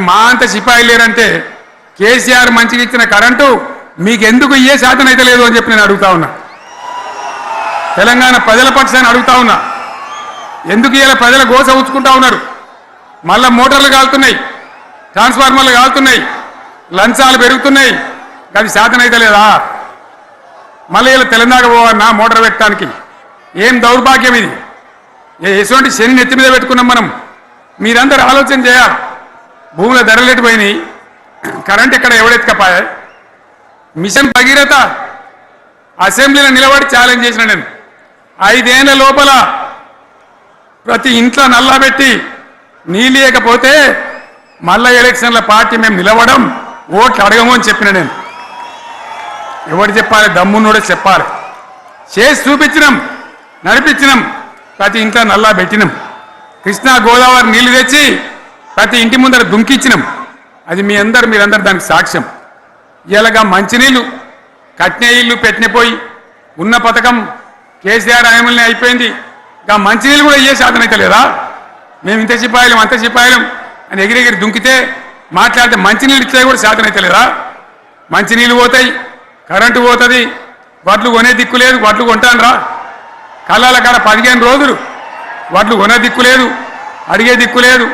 మా అంత సిపాయి లేరంటే కేసీఆర్ మంచిగా ఇచ్చిన కరెంటు మీకెందుకు ఏ శాతం అయితే లేదు అని చెప్పి నేను అడుగుతా ఉన్నా. తెలంగాణ ప్రజల పక్షాన్ని అడుగుతా ఉన్నా. ఎందుకు ఇలా ప్రజల గోస ఉంచుకుంటా ఉన్నారు? మళ్ళా మోటార్లు కాలుతున్నాయి, ట్రాన్స్ఫార్మర్లు కాలుతున్నాయి, లంచాలు పెరుగుతున్నాయి, అది శాతం అయితే లేదా? మళ్ళీ ఇలా తెలంగాణ పోవన్నా మోటార్ పెట్టడానికి? ఏం దౌర్భాగ్యం ఇది! ఎటువంటి శని నెత్తి మీద పెట్టుకున్నాం మనం. మీరందరూ ఆలోచన చేయాలి. భూముల ధరలు ఎట్టిపోయినాయి, కరెంట్ ఎక్కడ ఎవడెత్తుకపోయా? మిషన్ భగీరథ అసెంబ్లీలో నిలబడి ఛాలెంజ్ చేసిన నేను. 5 ఏళ్ల లోపల ప్రతి ఇంట్లో నల్లా పెట్టి నీళ్ళు లేకపోతే మళ్ళా ఎలక్షన్ల పార్టీ మేము నిలవడం, ఓట్లు అడగము అని చెప్పిన నేను. ఎవరు చెప్పాలి? దమ్మున్నోడే చెప్పాలి. చేసి చూపించినాం, నడిపించినాం, ప్రతి ఇంట్లో నల్లా పెట్టినాం. కృష్ణా గోదావరి నీళ్లు తెచ్చి ప్రతి ఇంటి ముందర దుంకిచ్చినాం. అది మీరందరూ దానికి సాక్ష్యం. ఇలాగా మంచినీళ్ళు కట్టిన ఇల్లు పెట్టినపోయి ఉన్న పథకం కేసీఆర్ ఆయమల్ని అయిపోయింది. ఇంకా మంచినీళ్ళు కూడా ఏ శాతం అయితే లేదా? మేము ఇంత సిపాయిలం అంత సిపాయిలం అని ఎగిరెగిరి దుంకితే మాట్లాడితే మంచినీళ్ళు ఇచ్చే కూడా శాతం అయితే లేదా? మంచినీళ్ళు పోతాయి, కరెంటు పోతుంది, వడ్లు కొనే దిక్కు లేదు. వడ్లు కొంటాను రా, కళ్ళాల కాడ 15 రోజులు వడ్లు కొనే దిక్కు లేదు, అడిగే దిక్కు లేదు.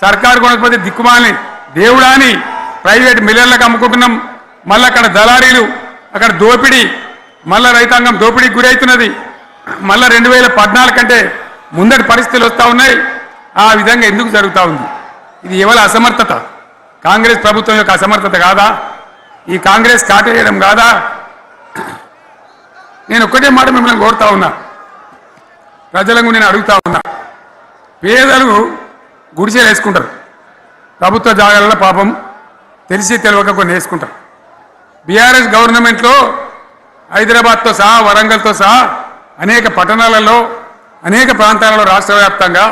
సర్కారు కొనకపోతే దిక్కుమాలని దేవుడా అని ప్రైవేట్ మిల్లర్లకు అమ్ముకుంటున్నాం. మళ్ళీ అక్కడ దళారీలు, అక్కడ దోపిడీ, మళ్ళీ రైతాంగం దోపిడీకి గురవుతున్నది. మళ్ళీ 2014 కంటే ముందటి పరిస్థితులు వస్తూ ఉన్నాయి. ఆ విధంగా ఎందుకు జరుగుతూ ఉంది? ఇది ఎవరి అసమర్థత? కాంగ్రెస్ ప్రభుత్వం యొక్క అసమర్థత కాదా? ఈ కాంగ్రెస్ కాటేయడం కాదా? నేను ఒక్కటే మాట మిమ్మల్ని కోరుతా ఉన్నా, ప్రజలకు నేను అడుగుతా ఉన్నా. పేదలు గుడిసెలు వేసుకుంటారు, ప్రభుత్వ జాగాలలో పాపం తెలిసి తెలియక కొన్ని వేసుకుంటారు. బీఆర్ఎస్ గవర్నమెంట్లో హైదరాబాద్తో సహా వరంగల్తో సహా అనేక పట్టణాలలో అనేక ప్రాంతాలలో రాష్ట్ర వ్యాప్తంగా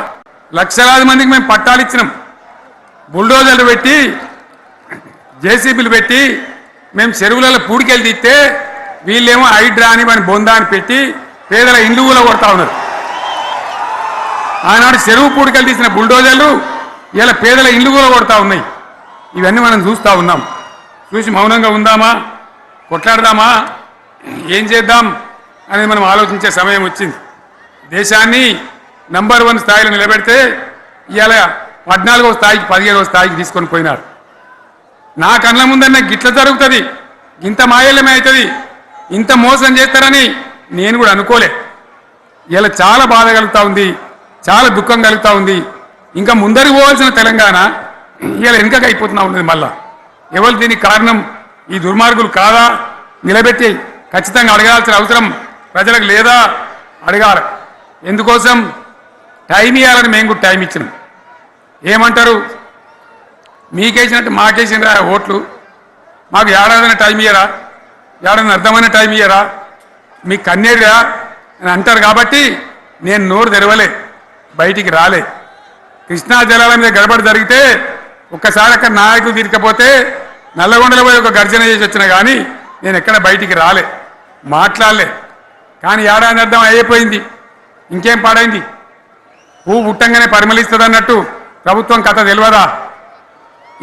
లక్షలాది మందికి మేము పట్టాలు ఇచ్చినాం. బుల్డోజర్లు పెట్టి జేసీబీలు పెట్టి మేము చెరువులలో పూడికెళ్ళి తీస్తే వీళ్ళేమో హైడ్రా అని మన బొందా అని పెట్టి పేదల ఇండ్లు కూడా కొడతా ఉన్నారు. ఆనాడు చెరువు పూడికెళ్ళి తీసిన బుల్డోజర్లు ఇలా పేదల ఇండ్లు కూడా కొడతా ఉన్నాయి. ఇవన్నీ మనం చూస్తూ ఉన్నాం. చూసి మౌనంగా ఉందామా, కొట్లాడదామా, ఏం చేద్దాం అనేది మనం ఆలోచించే సమయం వచ్చింది. దేశాన్ని నంబర్ 1 స్థాయిలో నిలబెడితే ఇవాళ 14వ స్థాయికి 15వ స్థాయికి తీసుకొని పోయినారు. నా కళ్ళ ముందన్న గిట్ల జరుగుతుంది, ఇంత మాయల్యమే అవుతుంది, ఇంత మోసం చేస్తారని నేను కూడా అనుకోలే. ఇలా చాలా బాధ కలుగుతూ ఉంది, చాలా దుఃఖం కలుగుతూ ఉంది. ఇంకా ముందరికి పోవాల్సిన తెలంగాణ ఇలా వెనుకగా అయిపోతున్నా ఉన్నది. మళ్ళా ఎవరు దీనికి కారణం? ఈ దుర్మార్గులు కాదా? నిలబెట్టి ఖచ్చితంగా అడగాల్సిన అవసరం ప్రజలకు లేదా? అడగాలి. ఎందుకోసం? టైం ఇవ్వాలని మేము కూడా టైం ఇచ్చినాం. ఏమంటారు? మీకేసినట్టు మాకేసినరా ఓట్లు, మాకు ఏడాదిన టైం ఇయ్యరా, ఏడాదిన అర్థమైన టైం ఇయ్యరా, మీకు కన్నేరురా అని అంటారు. కాబట్టి నేను నోరు తెరవలే, బయటికి రాలే. కృష్ణా జలాల మీద గడబడి జరిగితే ఒక్కసారి అక్కడ నాయకులు తీరకపోతే నల్లగొండలో పోయి ఒక గర్జన చేసి వచ్చినా కానీ నేను ఎక్కడ బయటికి రాలే, మాట్లాడలే. కానీ ఏడాది అర్థం అయిపోయింది, ఇంకేం పాడైంది? పువ్వు పుట్టంగానే పరిమళిస్తుంది అన్నట్టు ప్రభుత్వం కథ తెలియదా?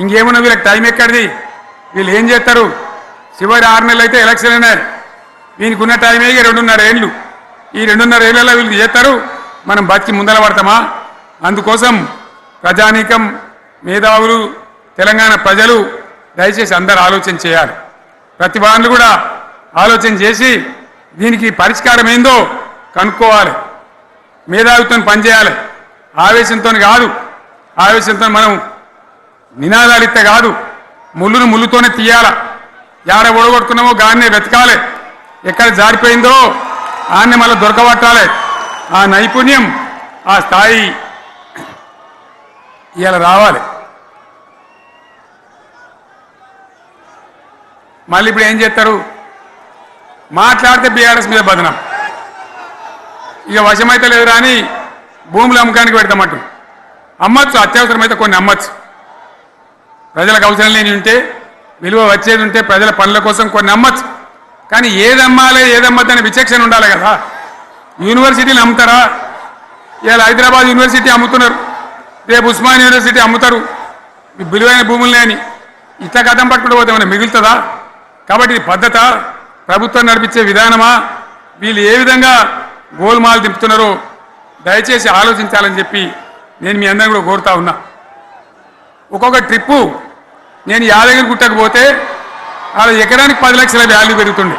ఇంకేమున్నా వీళ్ళకి టైం ఎక్కడిది? వీళ్ళు ఏం చేస్తారు? చివరి 6 నెలలు అయితే ఎలక్షన్ అయినాయి. వీనికి ఉన్న టైం 2.5 ఏళ్ళు. ఈ 2.5 ఏళ్లలో వీళ్ళు చేస్తారు, మనం బతికి ముందర పడతామా? అందుకోసం ప్రజానీకం, మేధావులు, తెలంగాణ ప్రజలు దయచేసి అందరూ ఆలోచన చేయాలి. ప్రతి వాళ్ళు కూడా ఆలోచన చేసి దీనికి పరిష్కారం ఏందో కనుక్కోవాలి. మేధావితో పనిచేయాలి, ఆవేశంతో కాదు. ఆవేశంతో మనం నినాదాలు ఇస్తే కాదు, ముళ్ళును ముళ్ళుతోనే తీయాల. యాడ ఓడగొట్టుకున్నామో గాన్నే వెతకాలి, ఎక్కడ జారిపోయిందో ఆన్నే మళ్ళీ దొరకబట్టాలి. ఆ నైపుణ్యం, ఆ స్థాయి ఇలా రావాలి. మళ్ళీ ఇప్పుడు ఏం చేస్తారు? మాట్లాడితే బీఆర్ఎస్ మీద బదనం. ఇక వశమైతే లేదు రాని భూములు అమ్మకానికి పెడతామంటు. అమ్మచ్చు, అత్యవసరమైతే కొన్ని అమ్మచ్చు. ప్రజలకు అవసరం లేని ఉంటే, విలువ వచ్చేది ఉంటే, ప్రజల పనుల కోసం కొన్ని అమ్మచ్చు. కానీ ఏదమ్మాలి ఏదమ్మద్దని విచక్షణ ఉండాలి కదా. యూనివర్సిటీలు అమ్ముతారా? ఇలా హైదరాబాద్ యూనివర్సిటీ అమ్ముతున్నారు, రేపు ఉస్మాన్ యూనివర్సిటీ అమ్ముతారు, విలువైన భూములనే అని ఇట్లా కథం పట్టుకుంటూ పోతే ఏమైనా మిగులుతుందా? కాబట్టి ఇది పద్ధత, ప్రభుత్వం నడిపించే విధానమా, వీళ్ళు ఏ విధంగా గోల్మాలు దింపుతున్నారో దయచేసి ఆలోచించాలని చెప్పి నేను మీ అందరిని కూడా కోరుతా ఉన్నా. ఒక్కొక్క ట్రిప్పు నేను యాదగిరి గుట్టకు పోతే అలా ఎకరానికి 10 లక్షల వాల్యూ పెరుగుతుండే.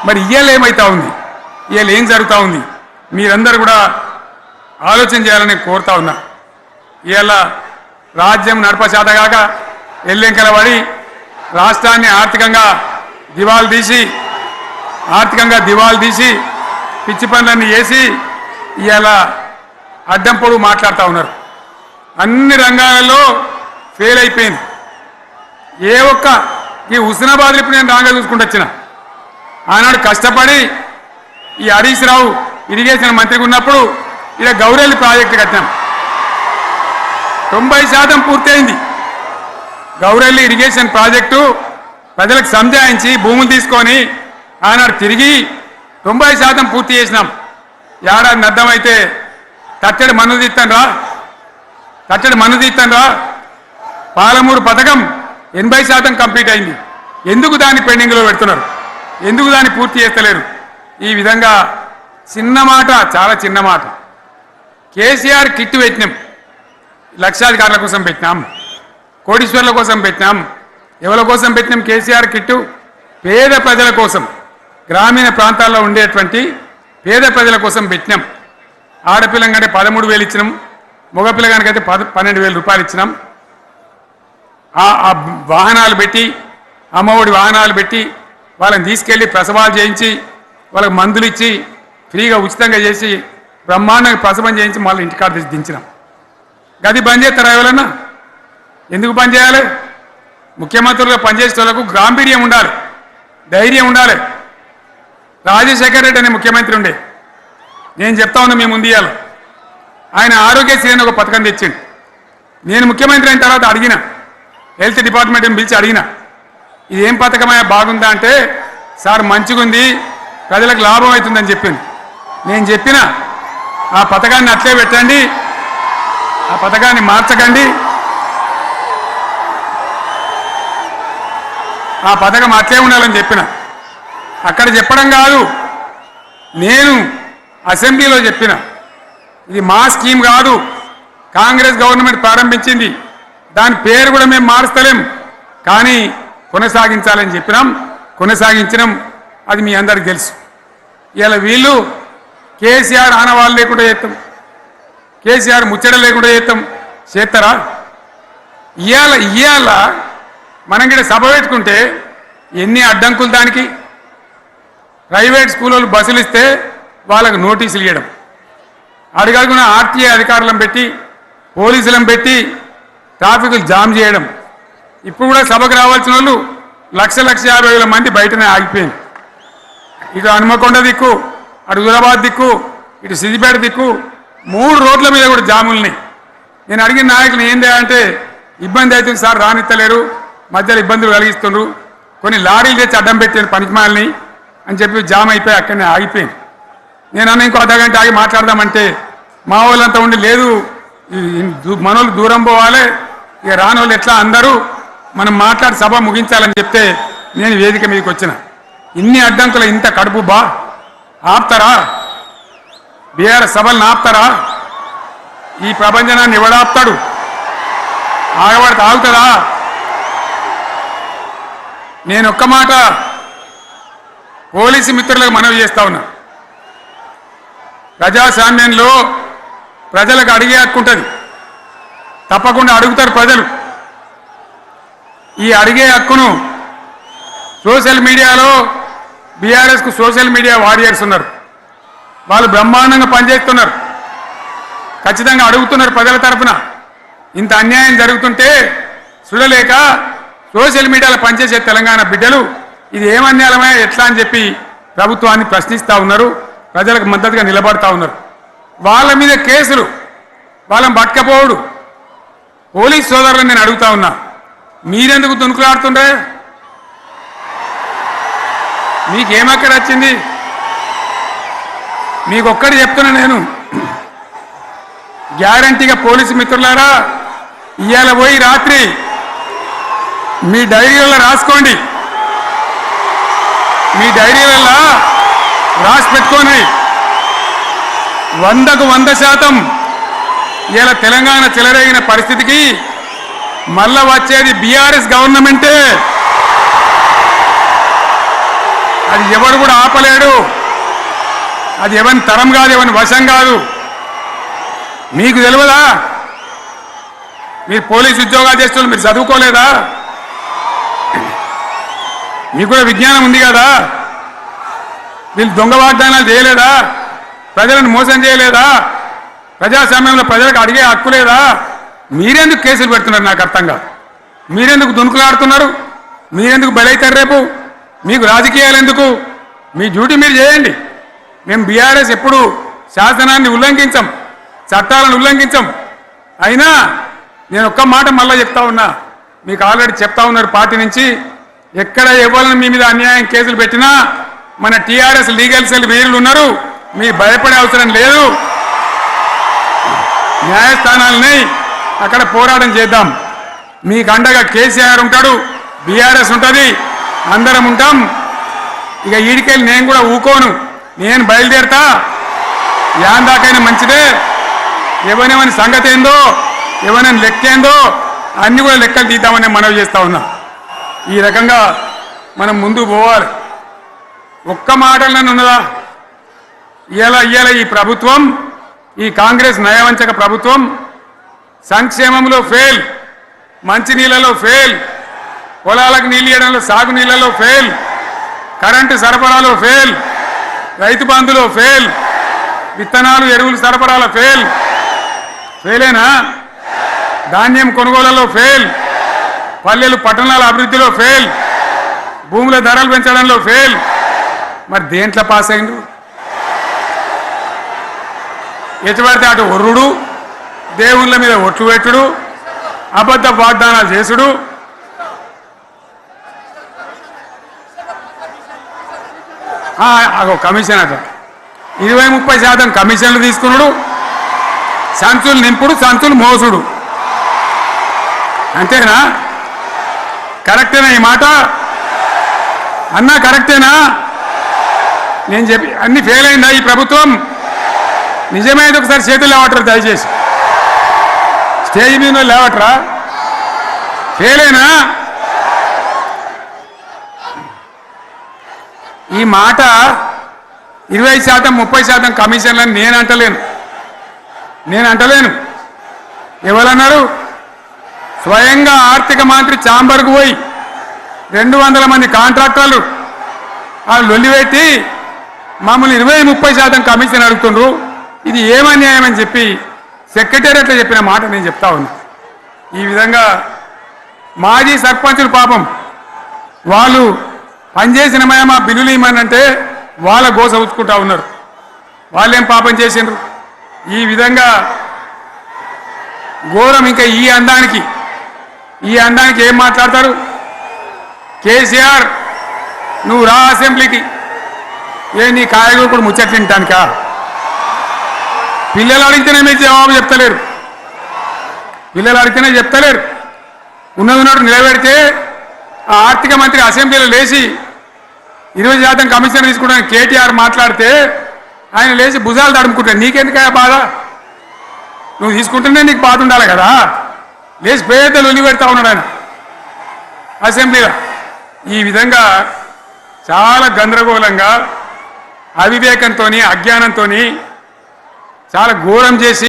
మరి ఇవాళ ఏమవుతా ఉంది, ఇవాళ ఏం జరుగుతూ ఉంది, మీరందరూ కూడా ఆలోచన చేయాలని కోరుతా ఉన్నా. ఇవాళ రాజ్యం నడపచేతగాక ఎల్లెంకల పడి రాష్ట్రాన్ని ఆర్థికంగా దివాలు తీసి పిచ్చి పనులన్నీ వేసి ఇవాళ అడ్డం పొడుగు మాట్లాడుతూ ఉన్నారు. అన్ని రంగాలలో ఫెయిల్ అయిపోయింది. ఏ ఒక్క ఈ హుస్నాబాద్ ఇప్పుడు నేను రాగా చూసుకుంటూ వచ్చిన ఆనాడు కష్టపడి ఈ హరీష్ రావు ఇరిగేషన్ మంత్రిగా ఉన్నప్పుడు ఇలా గౌరెల్లి ప్రాజెక్టు కట్టాం. 90% పూర్తయింది. గౌరెల్లి ఇరిగేషన్ ప్రాజెక్టు ప్రజలకు సంజాయించి భూములు తీసుకొని ఆనాడు తిరిగి 90% పూర్తి చేసినాం. ఏడాది అర్థమైతే తట్టడి మన్ను తీస్తాను రా. పాలమూరు పథకం 80% కంప్లీట్ అయింది. ఎందుకు దాన్ని పెండింగ్లో పెడుతున్నారు? ఎందుకు దాన్ని పూర్తి చేస్తలేరు? ఈ విధంగా చిన్న మాట, చాలా చిన్న మాట. కేసీఆర్ కిట్ పెట్టినాం, లక్షాధికారుల కోసం పెట్టినాం, కోటీశ్వర్ల కోసం పెట్టినాం. ఎవరి కోసం పెట్టినాం కేసీఆర్ కిట్టు? పేద ప్రజల కోసం, గ్రామీణ ప్రాంతాల్లో ఉండేటువంటి పేద ప్రజల కోసం పెట్టినాం. ఆడపిల్లగానే 13,000 ఇచ్చినాం, మగపిల్లగానికైతే 12,000 రూపాయలు ఇచ్చినాం. ఆ వాహనాలు పెట్టి, అమ్మఒడి వాహనాలు పెట్టి వాళ్ళని తీసుకెళ్ళి ప్రసవాలు చేయించి వాళ్ళకి మందులు ఇచ్చి ఫ్రీగా ఉచితంగా చేసి బ్రహ్మాండంగా ప్రసవం చేయించి మళ్ళీ ఇంటికాడ తీసి దించినాం. గది బంద్ చేస్తారా ఎవరన్నా? ఎందుకు బంద్ చేయాలి? ముఖ్యమంత్రులుగా పనిచేసే వాళ్ళకు గాంభీర్యం ఉండాలి, ధైర్యం ఉండాలి. రాజశేఖర రెడ్డి అనే ముఖ్యమంత్రి ఉండే, నేను చెప్తా ఉన్నా మీ ముందు ఇయ్యాలి. ఆయన ఆరోగ్యశ్రీ అని ఒక పథకం తెచ్చిండు. నేను ముఖ్యమంత్రి అయిన తర్వాత అడిగిన, హెల్త్ డిపార్ట్మెంట్ని పిలిచి అడిగిన, ఇది ఏం పథకమయ్యా, బాగుందా అంటే సార్ మంచిగుంది, ప్రజలకు లాభం అవుతుందని చెప్పింది. నేను చెప్పిన ఆ పథకాన్ని అట్లే పెట్టండి, ఆ పథకాన్ని మార్చకండి, ఆ పథకం అట్లే ఉండాలని చెప్పిన. అక్కడ చెప్పడం కాదు, నేను అసెంబ్లీలో చెప్పిన, ఇది మా స్కీమ్ కాదు, కాంగ్రెస్ గవర్నమెంట్ ప్రారంభించింది, దాని పేరు కూడా మేము మారుస్తలేం, కానీ కొనసాగించాలని చెప్పినాం, కొనసాగించినాం. అది మీ అందరికి తెలుసు. ఇలా వీళ్ళు కేసీఆర్ ఆనవాళ్ళు లేకుండా చేస్తాం, కేసీఆర్ ముచ్చట లేకుండా చేస్తారా? ఇవాళ మనం కూడా సభ పెట్టుకుంటే ఎన్ని అడ్డంకులు దానికి. ప్రైవేట్ స్కూళ్ళు బస్సులు ఇస్తే వాళ్ళకు నోటీసులు ఇవ్వడం, అడగడుగున ఆర్టీఏ అధికారులను పెట్టి పోలీసులను పెట్టి ట్రాఫిక్లు జామ్ చేయడం. ఇప్పుడు కూడా సభకు రావాల్సిన వాళ్ళు 1,50,000 మంది బయటనే ఆగిపోయింది. ఇటు హనుమకొండ దిక్కు, అటు హుజరాబాద్ దిక్కు, ఇటు సిద్దిపేట దిక్కు 3 రోడ్ల మీద కూడా జాములున్నాయి. నేను అడిగిన నాయకులు ఏంది అంటే, ఇబ్బంది అవుతుంది సార్, రానిత్తలేరు, మధ్యలో ఇబ్బందులు కలిగిస్తున్నారు, కొన్ని లారీలు తెచ్చి అడ్డం పెట్టాను పనికిమాలని అని చెప్పి జామ్ అయిపోయి అక్కడనే ఆగిపోయింది. నేను అన్న ఇంకో అర్ధగంట ఆగి మాట్లాడదామంటే మా వాళ్ళంతా ఉండి లేదు, మనోళ్ళు దూరం పోవాలి, ఇక రాని వాళ్ళు ఎట్లా అందరూ మనం మాట్లాడి సభ ముగించాలని చెప్తే నేను వేదిక మీదకి వచ్చిన. ఇన్ని అడ్డంకులు, ఇంత కడుపు ఆపుతారా? బీఆర్ఎస్ సభలను ఆపుతారా? ఈ ప్రపంచనాన్ని ఎవడాపుతాడు? ఆగబడితే ఆగుతుందా? నేను ఒక్క మాట పోలీసు మిత్రులకు మనవి చేస్తా ఉన్నా. ప్రజాస్వామ్యంలో ప్రజలకు అడిగే హక్కు ఉంటుంది, తప్పకుండా అడుగుతారు ప్రజలు. ఈ అడిగే హక్కును సోషల్ మీడియాలో బీఆర్ఎస్కు సోషల్ మీడియా వారియర్స్ ఉన్నారు, వాళ్ళు బ్రహ్మాండంగా పనిచేస్తున్నారు, ఖచ్చితంగా అడుగుతున్నారు ప్రజల తరఫున. ఇంత అన్యాయం జరుగుతుంటే చూడలేక సోషల్ మీడియాలో పనిచేసే తెలంగాణ బిడ్డలు ఇది ఏమన్యాయమే ఎట్లా అని చెప్పి ప్రభుత్వాన్ని ప్రశ్నిస్తూ ఉన్నారు, ప్రజలకు మద్దతుగా నిలబడతా ఉన్నారు. వాళ్ళ మీద కేసులు, వాళ్ళని పట్టుకపోవడు. పోలీస్ సోదరులను నేను అడుగుతా ఉన్నా, మీరెందుకు దునుకులాడుతుండే? మీకేమక్కడ వచ్చింది? మీకొక్కటి చెప్తున్నా నేను, గ్యారంటీగా పోలీసు మిత్రులారా, ఇవాళ పోయి రాత్రి మీ డైరీలలో రాసుకోండి, మీ డైరీలలో రాసి పెట్టుకోండి. 100కు 100% ఇలా తెలంగాణ చెలరేగిన పరిస్థితికి మళ్ళా వచ్చేది బీఆర్ఎస్ గవర్నమెంటే. అది ఎవరు కూడా ఆపలేడు. అది ఎవరి తరం కాదు, ఎవరి వశం కాదు. మీకు తెలియదా? మీరు పోలీసు ఉద్యోగాలు చేస్తున్నారు, మీరు చదువుకోలేదా? మీకు కూడా విజ్ఞానం ఉంది కదా? వీళ్ళు దొంగ వాగ్దానాలు చేయలేదా? ప్రజలను మోసం చేయలేదా? ప్రజాస్వామ్యంలో ప్రజలకు అడిగే హక్కు లేదా? మీరెందుకు కేసులు పెడుతున్నారు? నాకు అర్థం కాదు. మీరెందుకు దునుకులాడుతున్నారు? మీరెందుకు బలైతారు? రేపు మీకు రాజకీయాలు ఎందుకు? మీ డ్యూటీ మీరు చేయండి. మేము బీఆర్ఎస్ ఎప్పుడు శాసనాన్ని ఉల్లంఘించం, చట్టాలను ఉల్లంఘించం. అయినా నేను ఒక్క మాట మళ్ళీ చెప్తా ఉన్నా, మీకు ఆల్రెడీ చెప్తా ఉన్నారు పార్టీ నుంచి, ఎక్కడ ఎవరిని మీ మీద అన్యాయం కేసులు పెట్టినా మన టీఆర్ఎస్ లీగల్ సెల్ వీరులు ఉన్నారు, మీ భయపడే అవసరం లేదు. న్యాయస్థానాలని అక్కడ పోరాటం చేద్దాం. మీకు అండగా కేసీఆర్ ఉంటాడు, బీఆర్ఎస్ ఉంటుంది, అందరం ఉంటాం. ఇక ఈడికెళ్ళి నేను కూడా ఊకోను, నేను బయలుదేరతా. యాందాకైనా మంచిదే. ఎవరెవరి సంగతి ఏందో, ఎవరైనా లెక్క ఏందో అన్ని కూడా లెక్కలు తీద్దామని మనవి చేస్తా ఉన్నా. ఈ రకంగా మనం ముందుకు పోవాలి. ఒక్క మాటలను ఉన్నదా? ఇవాళ ఈ ప్రభుత్వం, ఈ కాంగ్రెస్ నయవంచక ప్రభుత్వం సంక్షేమంలో ఫెయిల్, మంచినీళ్ళలో ఫెయిల్, పొలాలకు నీళ్ళు ఇవ్వడంలో, సాగు నీళ్లలో ఫెయిల్, కరెంటు సరఫరాలో ఫెయిల్, రైతు బంధులో ఫెయిల్, విత్తనాలు ఎరువులు సరఫరాలో ఫెయిలేనా? ధాన్యం కొనుగోళ్లలో ఫెయిల్, పల్లెలు పట్టణాల అభివృద్ధిలో ఫెయిల్, భూముల ధరలు పెంచడంలో ఫెయిల్. మరి దేంట్లో పాస్ అయిండు? ఎటుపడితే అటు ఒర్రుడు, దేవుళ్ళ మీద ఒట్లు పెట్టుడు, అబద్ధ వాగ్దానాలు చేసుడు. కమిషన్ అట 20-30% కమిషన్లు తీసుకున్నాడు, సంచులు నింపుడు, సంచులు మోసుడు. అంతేనా? కరెక్టేనా ఈ మాట? అన్నా కరెక్టేనా? నేను చెప్పి అన్ని ఫెయిల్ అయిందా ఈ ప్రభుత్వం? నిజమైతే ఒకసారి చేతులు లేవటరు దయచేసి. స్టేజ్ మీద లేవటరా? ఫెయిలేనా? ఈ మాట 20% 30% కమిషన్లని నేను అంటలేను. ఎవరన్నారు? స్వయంగా ఆర్థిక మంత్రి చాంబర్కు పోయి 200 మంది కాంట్రాక్టర్లు వాళ్ళు లొల్లిపెట్టి మమ్మల్ని 20-30% కమిషన్ అడుగుతుండ్రు, ఇది ఏమన్యాయం అని చెప్పి సెక్రటేరియట్లో చెప్పిన మాట నేను చెప్తా ఉన్నా. ఈ విధంగా మాజీ సర్పంచులు పాపం వాళ్ళు పనిచేసిన మా బిల్లులు ఇవ్వమనంటే వాళ్ళ గోస ఉచ్చుకుంటా ఉన్నారు. వాళ్ళేం పాపం చేసిండ్రు? ఈ విధంగా ఘోరం. ఇంకా ఈ అందానికి ఏం మాట్లాడతారు? కేసీఆర్ నువ్వు రా అసెంబ్లీకి, నీ కాయగూరకుడు ముచ్చట్లు తింటానికా? పిల్లలు అడిగితేనే మీరు జవాబు చెప్తలేరు. ఉన్నది నిలబెడితే ఆ ఆర్థిక మంత్రి అసెంబ్లీలో లేచి 20% కమిషన్ తీసుకోవడానికి కేటీఆర్ మాట్లాడితే ఆయన లేచి భుజాలు తడుముకుంటాడు. నీకెందుకయ్యా బాధ? నువ్వు తీసుకుంటేనే నీకు బాధ ఉండాలి కదా. లేచి పేదలు ఉల్లి పెడతా ఉన్నాడు ఆయన అసెంబ్లీలో. ఈ విధంగా చాలా గందరగోళంగా, అవివేకంతో, అజ్ఞానంతో చాలా ఘోరం చేసి